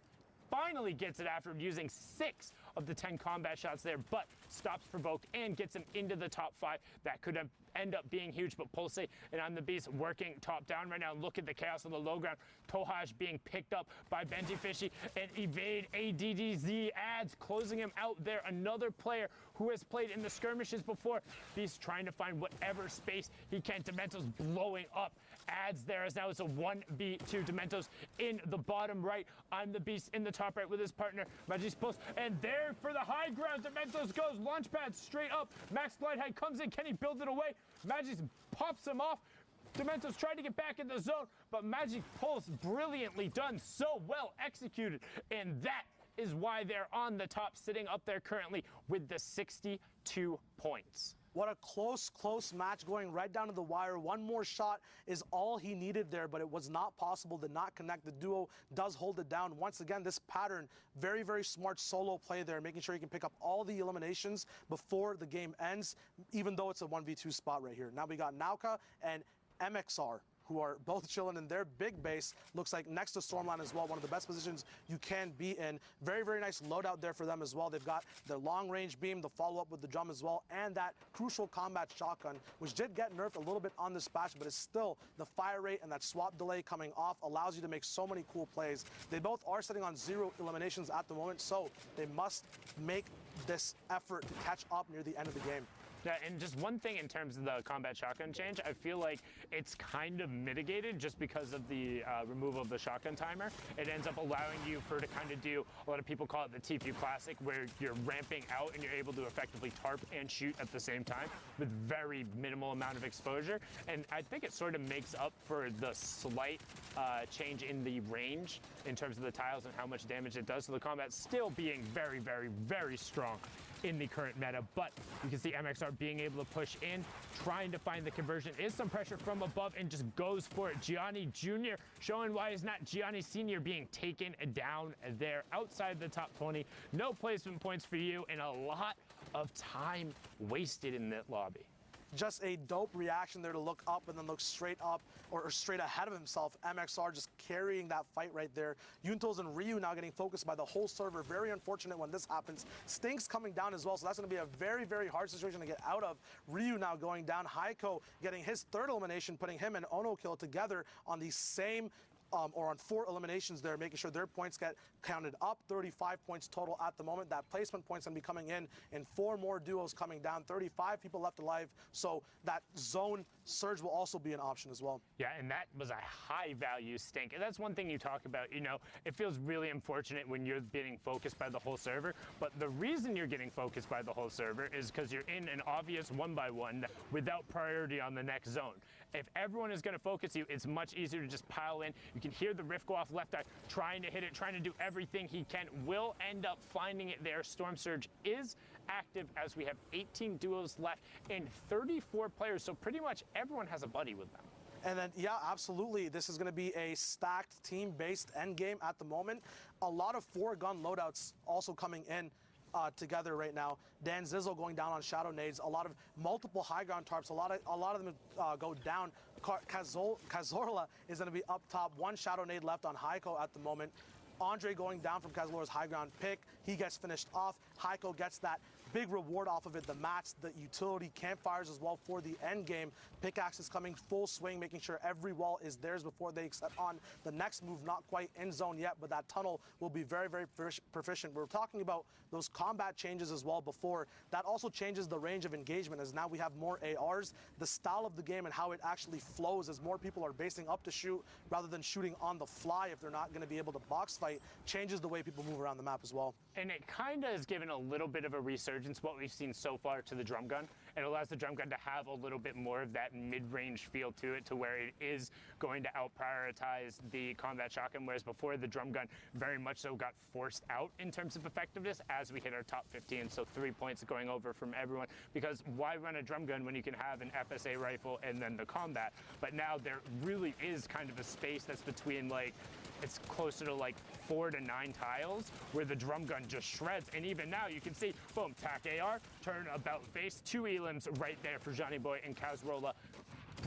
Finally gets it after using 6 of the 10 combat shots there, but stops Provoked and gets him into the top 5. That could end up being huge, but Pulse and I'm the Beast working top down right now. Look at the chaos on the low ground. Tohaj being picked up by Benji Fishy, and Evade ADDZ adds, closing him out there. Another player who has played in the skirmishes before. Beast trying to find whatever space he can. Dementos blowing up adds there, as now it's a 1v2. Dementos in the bottom right. I'm the Beast in the top right with his partner Magi's Pulse, and there for the high ground Dementos goes. Launchpad straight up. Max Glide Height comes in. Can he build it away? Magis pops him off. Dementos tried to get back in the zone, but Magic Pulse brilliantly done, so well executed, and that is why they're on the top, sitting up there currently with the 62 points. What a close match, going right down to the wire. One more shot is all he needed there, but it was not possible, did not connect. The duo does hold it down. Once again, this pattern, very, very smart solo play there, making sure he can pick up all the eliminations before the game ends, even though it's a 1v2 spot right here. Now we got Nauka and MXR, who are both chilling in their big base. Looks like next to Stormline as well, one of the best positions you can be in. Very, very nice loadout there for them as well. They've got their long-range beam, the follow-up with the drum as well, and that crucial combat shotgun, which did get nerfed a little bit on this patch, but it's still the fire rate and that swap delay coming off allows you to make so many cool plays. They both are sitting on 0 eliminations at the moment, so they must make this effort to catch up near the end of the game. Yeah, and just one thing in terms of the combat shotgun change, I feel like it's kind of mitigated just because of the removal of the shotgun timer. It ends up allowing you to kind of do, a lot of people call it the TP Classic, where you're ramping out and you're able to effectively tarp and shoot at the same time with very minimal amount of exposure. And I think it sort of makes up for the slight change in the range in terms of the tiles and how much damage it does. So the combat still being very, very, very strong in the current meta, but you can see MXR being able to push in, trying to find the conversion. Is some pressure from above and just goes for it. Gianni Jr. showing why he's not Gianni Sr. being taken down there outside the top 20. No placement points for you and a lot of time wasted in that lobby. Just a dope reaction there to look up and then look straight up or straight ahead of himself. MXR just carrying that fight right there. Yuntos and Ryu now getting focused by the whole server. Very unfortunate when this happens. Stinks coming down as well, so that's going to be a very, very hard situation to get out of. Ryu now going down. Heiko getting his 3rd elimination, putting him and Ono Kill together on the same or on 4 eliminations there, making sure their points get counted up. 35 points total at the moment. That placement point's going to be coming in, and 4 more duos coming down. 35 people left alive, so that zone surge will also be an option as well. Yeah, and that was a high value stink. And that's one thing you talk about, you know, it feels really unfortunate when you're getting focused by the whole server, but the reason you're getting focused by the whole server is because you're in an obvious 1-by-1 without priority on the next zone. If everyone is going to focus you, it's much easier to just pile in. You can hear the Rift go off left eye, trying to hit it, trying to do everything he can. Will end up finding it there. Storm Surge is active as we have 18 duos left and 34 players, so pretty much everyone has a buddy with them. And then, yeah, absolutely. This is going to be a stacked team-based endgame at the moment. A lot of 4-gun loadouts also coming in together right now. Dan Zizzle going down on Shadow Nades. A lot of multiple high ground tarps. A lot of them go down. Cazorla is going to be up top. 1 Shadow Nade left on Heiko at the moment. Andre going down from Cazorla's high ground pick. He gets finished off. Heiko gets that big reward off of it, the mats, the utility, campfires as well for the end game. Pickaxe is coming full swing, making sure every wall is theirs before they set on the next move. Not quite in zone yet, but that tunnel will be very, very proficient. We're talking about those combat changes as well before. That also changes the range of engagement, as now we have more ARs. The style of the game and how it actually flows as more people are basing up to shoot rather than shooting on the fly if they're not going to be able to box fight, changes the way people move around the map as well. And it kind of has given a little bit of a resurgence divergence, what we've seen so far, to the drum gun. It allows the drum gun to have a little bit more of that mid-range feel to it, to where it is going to out-prioritize the combat shotgun, whereas before the drum gun very much so got forced out in terms of effectiveness as we hit our top 15. So 3 points going over from everyone, because why run a drum gun when you can have an FSA rifle and then the combat? But now there really is kind of a space that's between, like, it's closer to like 4 to 9 tiles where the drum gun just shreds. And even now you can see, boom, tack AR, turn about face, 2 elims right there for Johnny Boy and Kazrola.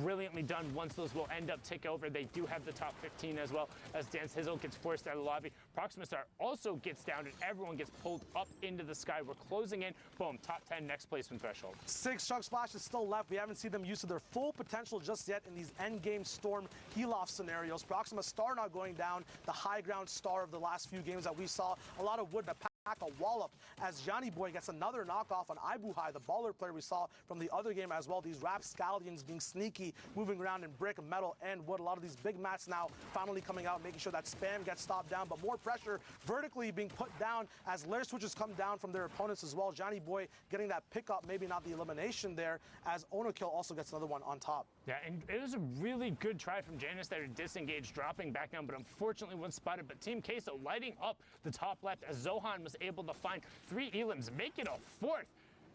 Brilliantly done. Once those will end up tick over, they do have the top 15 as well, as Dance Hizzle gets forced out of the lobby. Proxima Star also gets down and everyone gets pulled up into the sky. We're closing in. Boom, top 10, next placement threshold. 6 Chug Splashes still left. We haven't seen them use to their full potential just yet in these endgame Storm heal-off scenarios. Proxima Star not going down, the high ground star of the last few games that we saw. A lot of wood to pack a wallop as Johnny Boy gets another knockoff on Ibuhai, the baller player we saw from the other game as well. These rapscallions being sneaky, moving around in brick, metal, and wood. A lot of these big mats now finally coming out, making sure that spam gets stopped down, but more pressure vertically being put down as lair switches come down from their opponents as well. Johnny Boy getting that pickup, maybe not the elimination there, as Onokill also gets another one on top. Yeah, and it was a really good try from Janus there to disengage, dropping back down, but unfortunately was spotted. But Team Queso lighting up the top left as Zohan was able to find 3 elims, make it a 4th,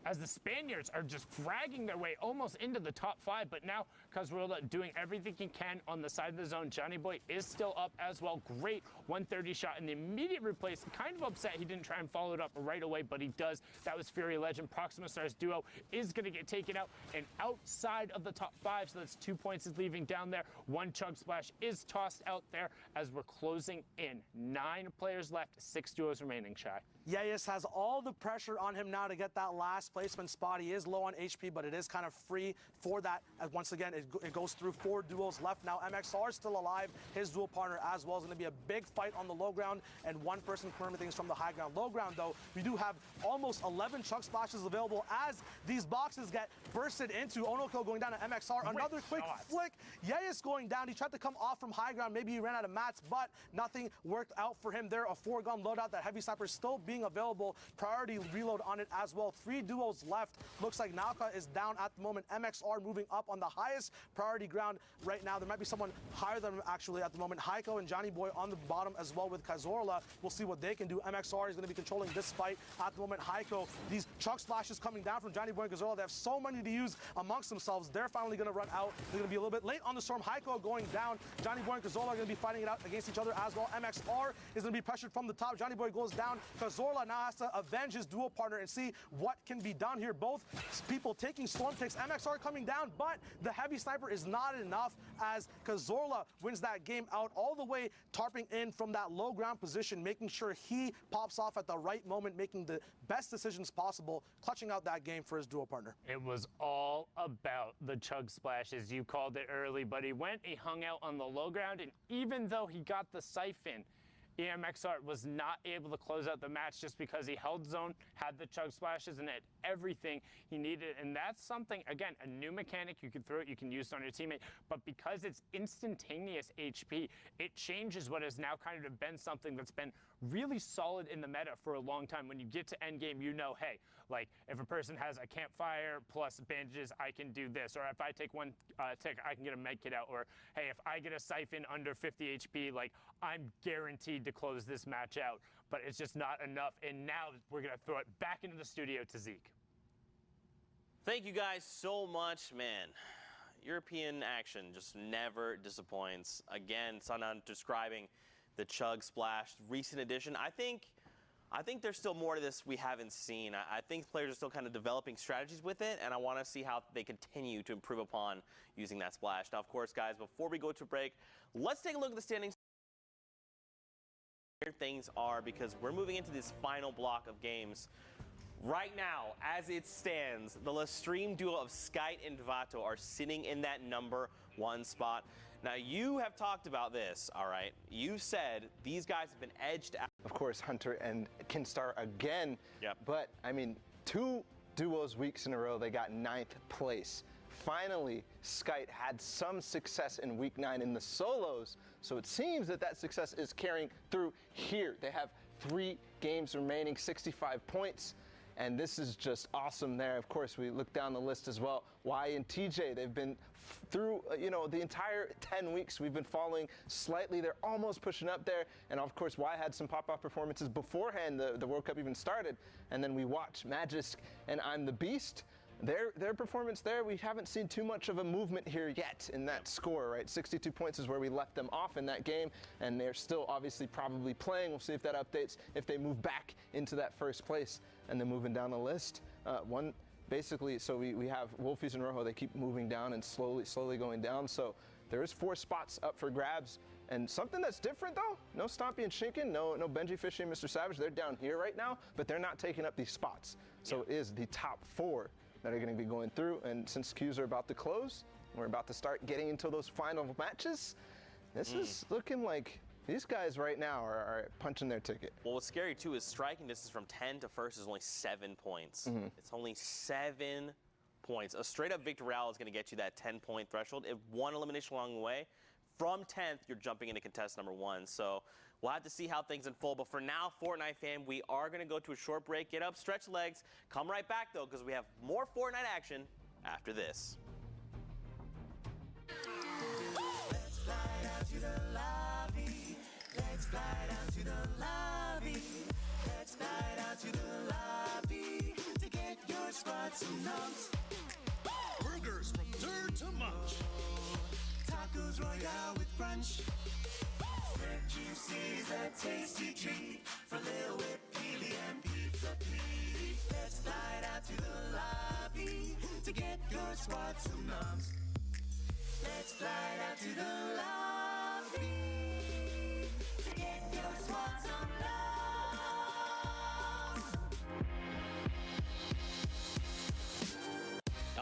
as the Spaniards are just fragging their way almost into the top 5. But now Kazrola doing everything he can on the side of the zone. Johnny Boy is still up as well. Great 130 shot in the immediate replace. Kind of upset he didn't try and follow it up right away, but he does. That was Fury Legend. Proxima Stars duo is going to get taken out and outside of the top 5, so that's 2 points is leaving down there. 1 Chug Splash is tossed out there as we're closing in. 9 players left, 6 duos remaining, Shy. Yayas has all the pressure on him now to get that last placement spot. He is low on HP, but it is kind of free for that. Once again, it goes through 4 duos left now. MXR still alive. His dual partner as well is going to be a big fight on the low ground, and 1 person confirming things from the high ground. Low ground, though, we do have almost 11 Chug Splashes available as these boxes get bursted into. Onokill going down to MXR. Another quick flick. Yayas going down. He tried to come off from high ground. Maybe he ran out of mats, but nothing worked out for him there. A 4-gun loadout. That heavy sniper still being available. Priority reload on it as well. 3 duos left. Looks like Nauka is down at the moment. MXR moving up on the highest priority ground right now. There might be someone higher than him actually at the moment. Heiko and Johnny Boy on the bottom as well with Kazorla. We'll see what they can do. MXR is going to be controlling this fight at the moment. Heiko, these Chug Splashes coming down from Johnny Boy and Kazorla. They have so many to use amongst themselves. They're finally going to run out. They're going to be a little bit late on the storm. Heiko going down. Johnny Boy and Kazorla are going to be fighting it out against each other as well. MXR is going to be pressured from the top. Johnny Boy goes down. Kazorla now has to avenge his dual partner and see what can be done here. Both people taking storm picks. MXR coming down, but the heavy sniper is not enough as Kazorla wins that game out all the way, tarping in from that low ground position, making sure he pops off at the right moment, making the best decisions possible, clutching out that game for his dual partner. It was all about the Chug Splashes. You called it early, but he went, he hung out on the low ground, and even though he got the siphon, EMXR was not able to close out the match just because he held zone, had the Chug Splashes, and had everything he needed. And that's something, again, a new mechanic. You can throw it, you can use it on your teammate, but because it's instantaneous HP, it changes what has now kind of been something that's been really solid in the meta for a long time. When you get to endgame, you know, hey, like, if a person has a campfire plus bandages, I can do this. Or if I take 1 tick, I can get a med kit out. Or, hey, if I get a siphon under 50 HP, like, I'm guaranteed to close this match out. But it's just not enough. And now we're going to throw it back into the studio to Zeke. Thank you guys so much, man. European action just never disappoints. Again, Sanan describing the Chug Splash recent edition. I think there's still more to this we haven't seen. I think players are still kind of developing strategies with it, and I want to see how they continue to improve upon using that splash. Now, of course, guys, before we go to break, let's take a look at the standings. Where things are, because we're moving into this final block of games. Right now, as it stands, the Lestream duo of Skite and Vato are sitting in that #1 spot. Now, you have talked about this, all right? You've said these guys have been edged out. Of course, Hunter and Kinstar again. Yep. But, I mean, 2 duos weeks in a row, they got 9th place. Finally, Skite had some success in week 9 in the solos, so it seems that that success is carrying through here. They have 3 games remaining, 65 points. and this is just awesome there. Of course, we look down the list as well. Y and TJ, they've been through, the entire 10 weeks we've been following slightly. They're almost pushing up there, and of course, Y had some pop-off performances beforehand the World Cup even started, and then we watch Magisk and I'm the Beast. Their performance there, we haven't seen too much of a movement here yet in that score, right? 62 points is where we left them off in that game, and they're still obviously probably playing. We'll see if that updates, if they move back into that first place. And then moving down the list, basically, so we have Wolfies and Rojo, they keep moving down and slowly going down. So there is 4 spots up for grabs. And something that's different though, no Stompy and Shinken, no Benji Fishy and Mr. Savage, they're down here right now, but they're not taking up these spots. So it is the top 4 that are going to be going through, and since queues are about to close, we're about to start getting into those final matches. This is looking like these guys right now are punching their ticket. Well, what's scary too is striking distance from 10 to first is only 7 points. It's only 7 points. A straight up victory royale is going to get you that 10-point threshold. If one elimination along the way, from 10th, you're jumping into contest number 1. So we'll have to see how things unfold. But for now, Fortnite fam, we are going to go to a short break. Get up, stretch legs. Come right back, though, because we have more Fortnite action after this. Let's fly down to the lobby. Let's fly down to the lobby. Let's fly down to the lobby to get your squad some numbs. Burgers from dirt to munch. Tacos Royale with brunch. Red juicy is a tasty treat for Lil Whip, Peely, and Pizza Pete. Let's fly out to the lobby to get your squad some numbs. Let's fly out to the lobby to get your squad some numbs.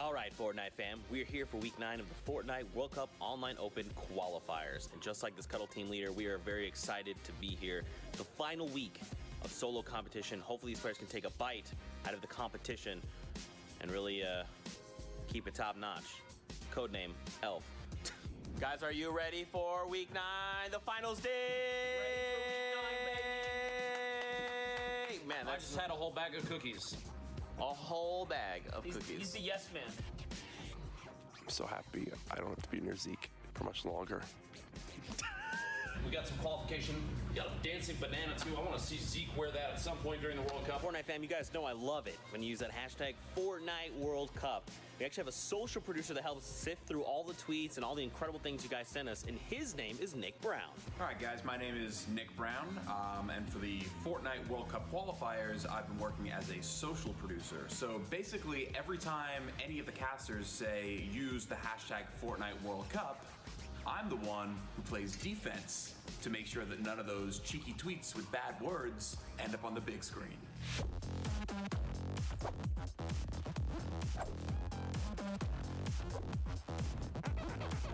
All right, Fortnite fam, we're here for week 9 of the Fortnite World Cup Online Open qualifiers. And just like this Cuddle team leader, we are very excited to be here. The final week of solo competition. Hopefully these players can take a bite out of the competition and really keep it top notch. Codename Elf. Guys, are you ready for week 9, the finals day? Man, I just had a whole bag of cookies. A whole bag of cookies. He's the yes man. I'm so happy I don't have to be near Zeke for much longer. We got some qualification. We got a dancing banana too. I want to see Zeke wear that at some point during the World Cup. Fortnite fam, you guys know I love it when you use that hashtag Fortnite World Cup. We actually have a social producer that helps sift through all the tweets and all the incredible things you guys send us, and his name is Nick Brown. All right, guys, my name is Nick Brown, and for the Fortnite World Cup qualifiers, I've been working as a social producer. So basically, every time any of the casters say use the hashtag Fortnite World Cup, I'm the one who plays defense to make sure that none of those cheeky tweets with bad words end up on the big screen.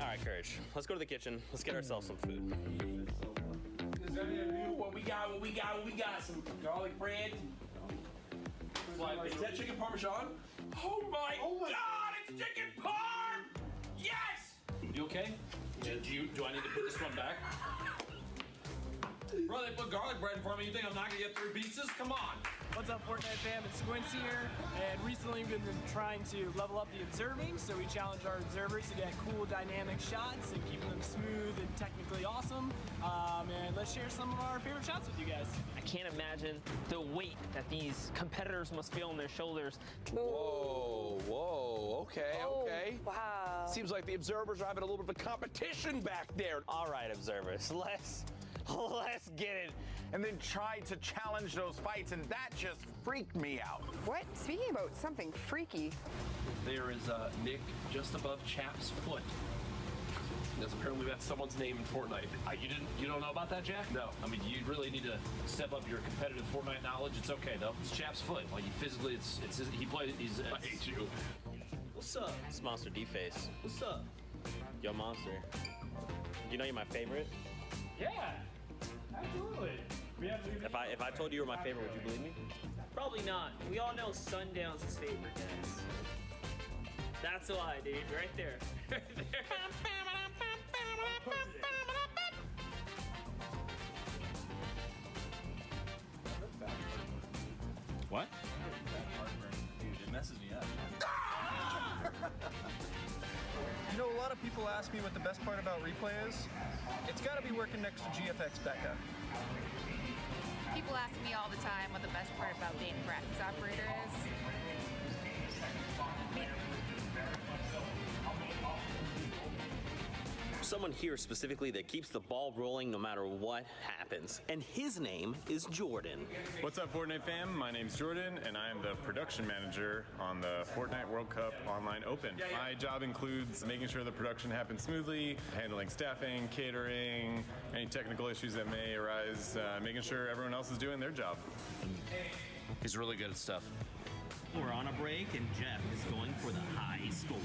All right, Courage, let's go to the kitchen. Let's get ourselves some food. What we got? Some garlic bread. Is that chicken parmesan? Oh my God, it's chicken parm! Yes! You okay? Do I need to put this one back? Bro, they put garlic bread in front of me. You think I'm not gonna get 3 pieces? Come on. What's up, Fortnite fam? It's Squints here, and recently we've been trying to level up the observing, so we challenge our observers to get cool dynamic shots and keeping them smooth and technically awesome. And let's share some of our favorite shots with you guys. I can't imagine the weight that these competitors must feel on their shoulders. Whoa, okay. Wow. Seems like the observers are having a little bit of a competition back there. All right, observers, let's get it. And then tried to challenge those fights, and that just freaked me out. What? Speaking about something freaky. There is Nick just above Chap's foot. Apparently that's someone's name in Fortnite. You don't know about that, Jack? No. I mean, you really need to step up your competitive Fortnite knowledge. It's okay though. It's Chap's foot. Like physically, he plays. I hate you. What's up? It's Monster D-Face. What's up? Yo, Monster. You know you're my favorite? Yeah, absolutely. If I told you you were my favorite, would you believe me? Probably not. We all know Sundown's his favorite, guys. That's why, dude. Right there. Right there. What? people ask me what the best part about replay is, it's got to be working next to GFX Becca. People ask me all the time what the best part about being a graphics operator is. Someone here specifically that keeps the ball rolling no matter what happens. And his name is Jordan. What's up, Fortnite fam? My name's Jordan, and I am the production manager on the Fortnite World Cup Online Open. My job includes making sure the production happens smoothly, handling staffing, catering, any technical issues that may arise, making sure everyone else is doing their job. He's really good at stuff. We're on a break, and Jeff is going for the high score.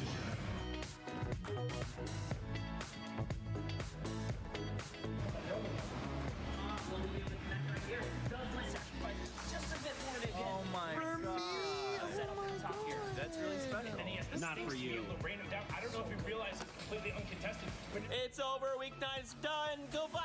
Oh my god. That's really special. Not for you. I don't know if he realizes it's completely uncontested. But it's over. Week 9's done. Goodbye.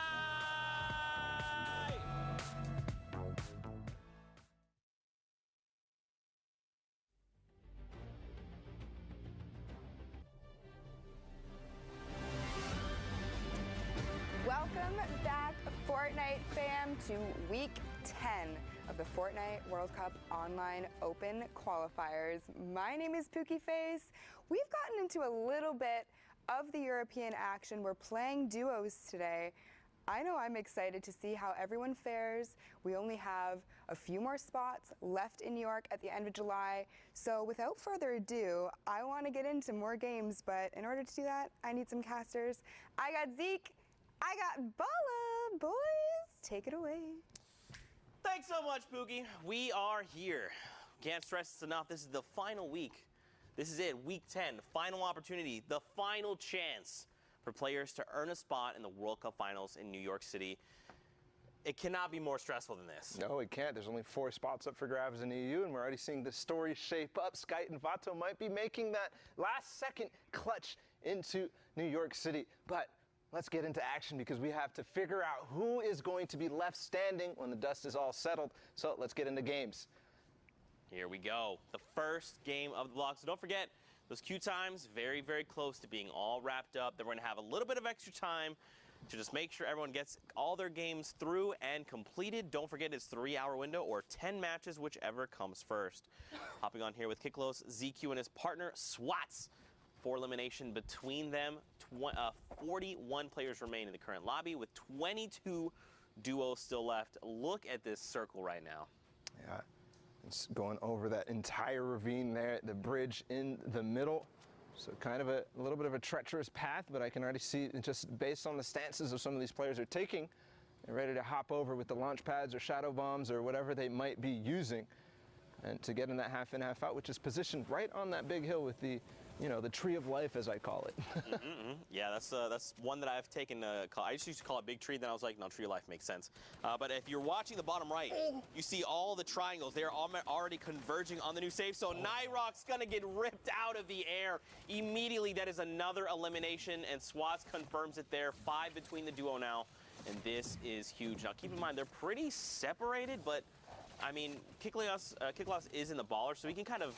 Welcome back, Fortnite fam, to week 10 of the Fortnite World Cup Online Open qualifiers. My name is Pookie Face. We've gotten into a little bit of the European action. We're playing duos today. I know I'm excited to see how everyone fares. We only have a few more spots left in New York at the end of July. So without further ado, I want to get into more games, but in order to do that, I need some casters. I got Zeke. I got Bala. Boys, take it away. Thanks so much, Pookie. We are here. Can't stress this enough. This is the final week. This is it, week 10, final opportunity, the final chance for players to earn a spot in the World Cup Finals in New York City. It cannot be more stressful than this. No, it can't. There's only 4 spots up for grabs in the EU, and we're already seeing the story shape up. Skyt and Vato might be making that last-second clutch into New York City. But let's get into action because we have to figure out who is going to be left standing when the dust is all settled. So let's get into games. Here we go. The first game of the block. So don't forget, those queue times, very, very close to being all wrapped up. Then we're going to have a little bit of extra time to just make sure everyone gets all their games through and completed. Don't forget, it's 3-hour window or 10 matches, whichever comes first. Hopping on here with Kiklos, ZQ and his partner, Swats. 4 elimination between them. 41 players remain in the current lobby with 22 duos still left. Look at this circle right now. Yeah, it's going over that entire ravine there, the bridge in the middle. So kind of a little bit of a treacherous path, but I can already see, just based on the stances of some of these players are taking, they're ready to hop over with the launch pads or shadow bombs or whatever they might be using, and to get in that half in, half out, which is positioned right on that big hill with the, you know, the tree of life, as I call it. Yeah, that's one that I've taken. I used to call it big tree, then I was like, no, tree of life makes sense. But if you're watching the bottom right, you see all the triangles. They're already converging on the new safe zone. Nyrock's gonna get ripped out of the air immediately. That is another elimination, and Swats confirms it there. 5 between the duo now, and this is huge. Now, keep in mind, they're pretty separated, but I mean, Kiklos is in the baller, so he can kind of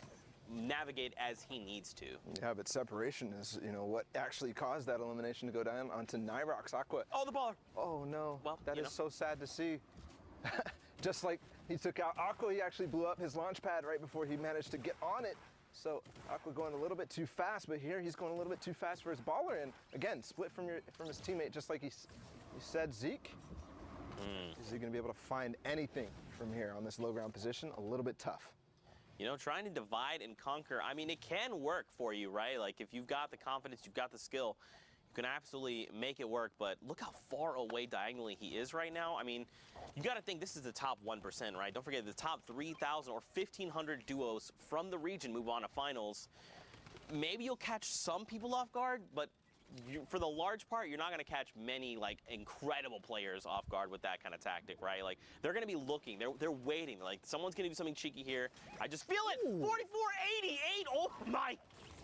navigate as he needs to. Yeah, but separation is, you know, what actually caused that elimination to go down onto Nyrock's Aqua. Oh, the baller. Oh, no. Well, that is so sad to see. Just like he took out Aqua, he actually blew up his launch pad right before he managed to get on it. So Aqua going a little bit too fast, but here he's going a little bit too fast for his baller. And again, split from his teammate, just like he said, Zeke. Is he going to be able to find anything from here on this low ground position? A little bit tough. You know, trying to divide and conquer, I mean, it can work for you, right? Like, if you've got the confidence, you've got the skill, you can absolutely make it work. But look how far away diagonally he is right now. I mean, you got to think this is the top 1%, right? Don't forget, the top 3,000 or 1,500 duos from the region move on to finals. Maybe you'll catch some people off guard, but for the large part, you're not going to catch many, like, incredible players off guard with that kind of tactic, right? Like, they're going to be looking. They're waiting. Like, someone's going to do something cheeky here. I just feel it. 44.88. Oh, my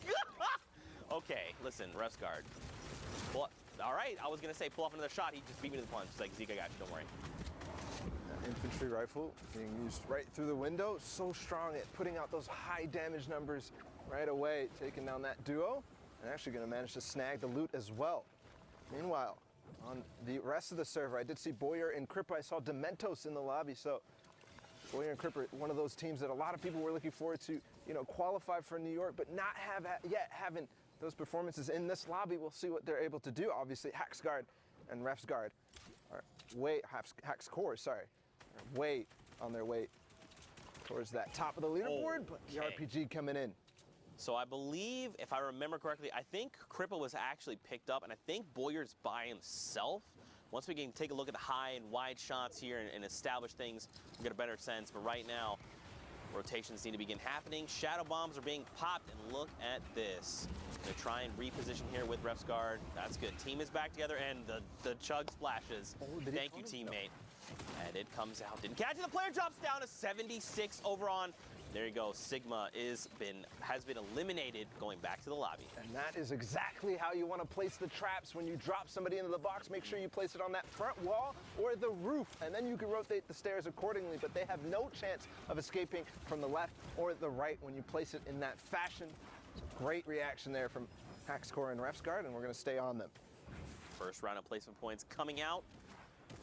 God. Okay, listen, rest guard. Well, all right, I was going to say pull off another shot. He just beat me to the punch. It's like, Zeke, I got you. Don't worry. Infantry rifle being used right through the window. So strong at putting out those high damage numbers right away, taking down that duo. and actually going to manage to snag the loot as well. Meanwhile, on the rest of the server, I did see Boyer and Crippa. I saw Dementos in the lobby, so Boyer and Crippa, one of those teams that a lot of people were looking forward to, qualify for New York, but not have yet having those performances in this lobby. We'll see what they're able to do. Obviously, Haxguard and Refsguard are Haxcore, sorry, are way on their way towards that top of the leaderboard, but the RPG coming in. So I believe, if I remember correctly, I think Crippa was actually picked up, and I think Boyer's by himself. Once we can take a look at the high and wide shots here and establish things, we'll get a better sense. But right now, rotations need to begin happening. Shadow bombs are being popped, and look at this. They try and reposition here with Refsguard. That's good. Team is back together, and the chug splashes. Thank you, teammate. And it comes out. Didn't catch it. The player drops down to 76 over on. There you go. Sigma has been eliminated, going back to the lobby. And that is exactly how you want to place the traps. When you drop somebody into the box, make sure you place it on that front wall or the roof, and then you can rotate the stairs accordingly. But they have no chance of escaping from the left or the right when you place it in that fashion. Great reaction there from Haxcore and Refsguard, and we're going to stay on them. First round of placement points coming out.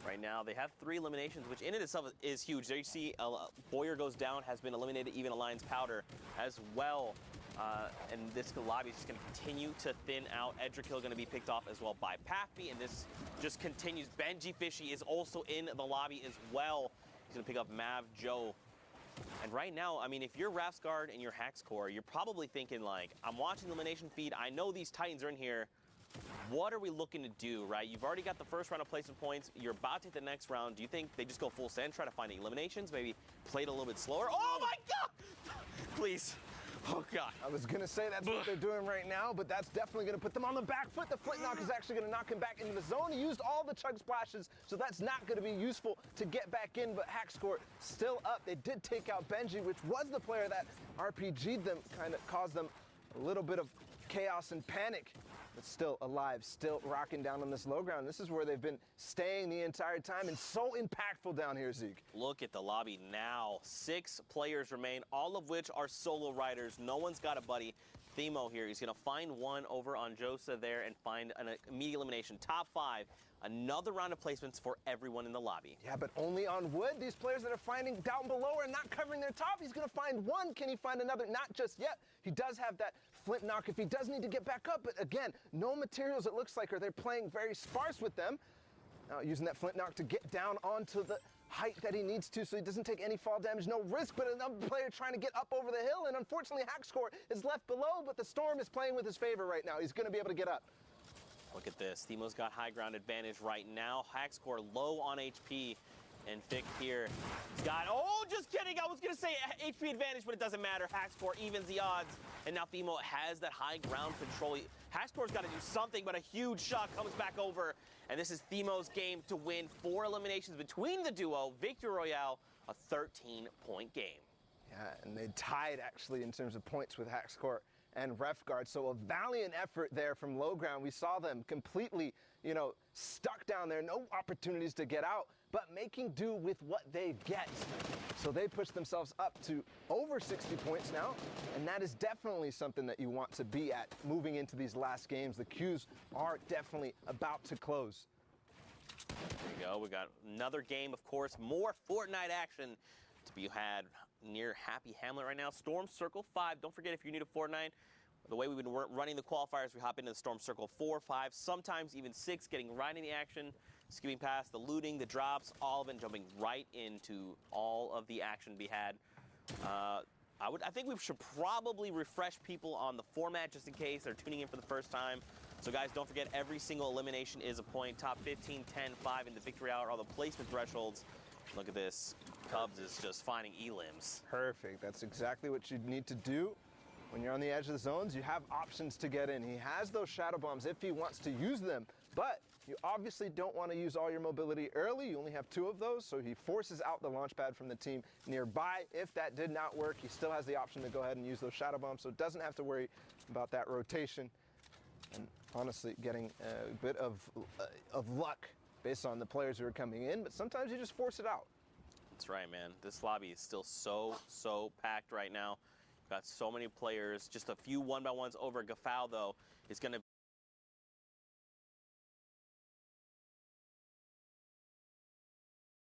Right now, they have 3 eliminations, which in and itself is huge. There you see Boyer goes down, has been eliminated, even Alliance Powder as well. And this lobby is just going to continue to thin out. Edgerkill going to be picked off as well by Pappy, and this just continues. Benji Fishy is also in the lobby as well. He's going to pick up Mav Joe. And right now, I mean, if you're Refsguard and you're Haxcore, you're probably thinking, like, I'm watching the elimination feed. I know these Titans are in here. What are we looking to do, right? You've already got the first round of placement points. You're about to hit the next round. Do you think they just go full send, try to find eliminations, maybe play it a little bit slower? Oh, my God! Please. Oh, God. I was going to say that's what they're doing right now, but that's definitely going to put them on the back foot. The flint knock is actually going to knock him back into the zone. He used all the chug splashes, so that's not going to be useful to get back in, but Haxcore still up. They did take out Benji, which was the player that RPG'd them, kind of caused them a little bit of chaos and panic. But still alive, still rocking down on this low ground. This is where they've been staying the entire time, and so impactful down here, Zeke. Look at the lobby now. 6 players remain, all of which are solo riders. No one's got a buddy. Themo here, he's going to find one over on Josa there and find an immediate elimination. Top 5. Another round of placements for everyone in the lobby. Yeah, but only on wood. These players that are finding down below are not covering their top. He's going to find one. Can he find another? Not just yet. He does have that flint knock if he does need to get back up. But again, no materials, it looks like, or they're playing very sparse with them. Now using that flint knock to get down onto the height that he needs to so he doesn't take any fall damage. No risk, but another player trying to get up over the hill. And unfortunately, Haxcore is left below, but the storm is playing with his favor right now. He's going to be able to get up. Look at this. Themo's got high ground advantage right now. Haxcore low on HP. And Vic here, he's got, oh, just kidding. I was going to say HP advantage, but it doesn't matter. Haxcore evens the odds. And now Themo has that high ground control. Haxcore's got to do something, but a huge shot comes back over. And this is Themo's game to win 4 eliminations between the duo. Victory Royale, a 13-point game. Yeah, and they tied, actually, in terms of points with Haxcore and Refsguard. So a valiant effort there from low ground. We saw them completely, stuck down there, no opportunities to get out, but making do with what they get. So they push themselves up to over 60 points now, and that is definitely something that you want to be at moving into these last games. The queues are definitely about to close. There you go. We got another game, of course, more Fortnite action to be had near Happy Hamlet right now. Storm Circle 5. Don't forget, if you're new to Fortnite, the way we've been running the qualifiers, we hop into the Storm Circle 4, 5, sometimes even 6, getting right in the action, skipping past the looting, the drops, all of it, jumping right into all of the action to be had. I think we should probably refresh people on the format just in case they're tuning in for the first time. So guys, don't forget, every single elimination is a point. Top 15, 10, 5 in the victory hour, all the placement thresholds. Look at this. Cubs is just finding E-limbs. Perfect. That's exactly what you need to do. When you're on the edge of the zones, you have options to get in. He has those shadow bombs if he wants to use them, but you obviously don't want to use all your mobility early. You only have 2 of those, so he forces out the launch pad from the team nearby. If that did not work, he still has the option to go ahead and use those shadow bombs, so doesn't have to worry about that rotation. And honestly, getting a bit of luck based on the players who are coming in, but sometimes you just force it out. That's right, man. This lobby is still so packed right now. Got so many players. Just a few one-by-ones over. Gafal, though, is going to